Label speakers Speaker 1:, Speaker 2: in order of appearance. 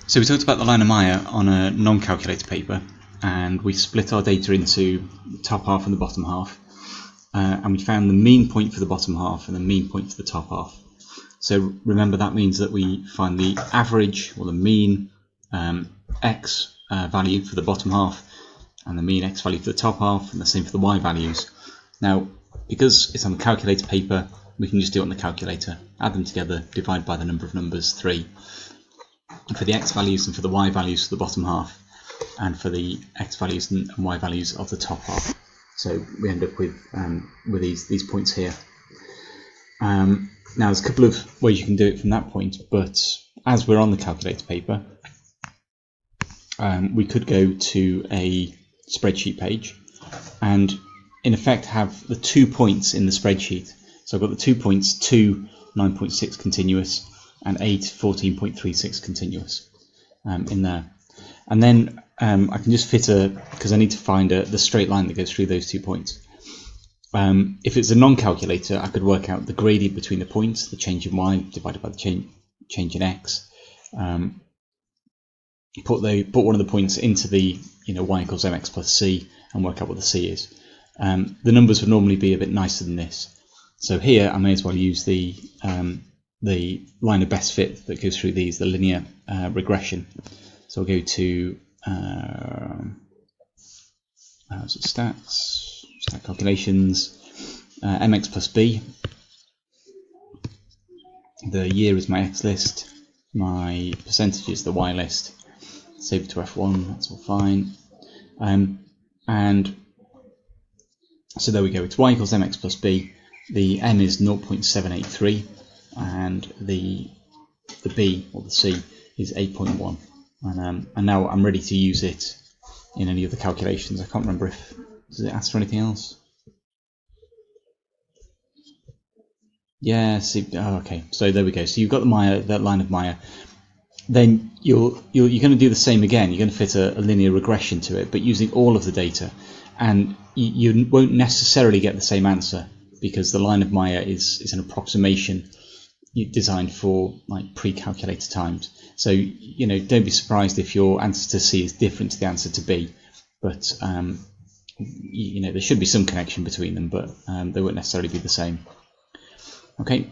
Speaker 1: So we talked about the line of Maya on a non-calculator paper, and we split our data into the top half and the bottom half, and we found the mean point for the bottom half and the mean point for the top half. So remember, that means that we find the average or the mean x value for the bottom half and the mean x value for the top half, and the same for the y values. Now, because it's on the calculator paper, we can just do it on the calculator, add them together, divide by the number of numbers, 3. And for the x values and for the y values for the bottom half, and for the x values and y values of the top half. So we end up with these points here. Now there's a couple of ways you can do it from that point, but as we're on the calculator paper, we could go to a spreadsheet page and in effect have the 2 points in the spreadsheet. So I've got the 2 points, 2 9.6 continuous and 8 14.36 continuous in there. And then I can just fit because I need to find the straight line that goes through those 2 points. If it's a non-calculator, I could work out the gradient between the points, the change in y divided by the change in x. Put one of the points into the y equals mx plus c and work out what the c is. The numbers would normally be a bit nicer than this. So here I may as well use the line of best fit that goes through these, the linear regression. So I'll go to stats, stat calculations, mx plus b. The year is my x list, my percentage is the y list. Save it to F1, that's all fine. And so there we go, it's y equals mx plus b. The m is 0.783 and the b, or the c, is 8.1. And now I'm ready to use it in any of the calculations. I can't remember does it ask for anything else? Yeah, see, okay, so there we go. So you've got that line of Maya. Then you're going to do the same again. You're going to fit a linear regression to it, but using all of the data. And you won't necessarily get the same answer, because the line of Maya is an approximation designed for like pre-calculated times. So don't be surprised if your answer to C is different to the answer to B. But there should be some connection between them, but they won't necessarily be the same. Okay.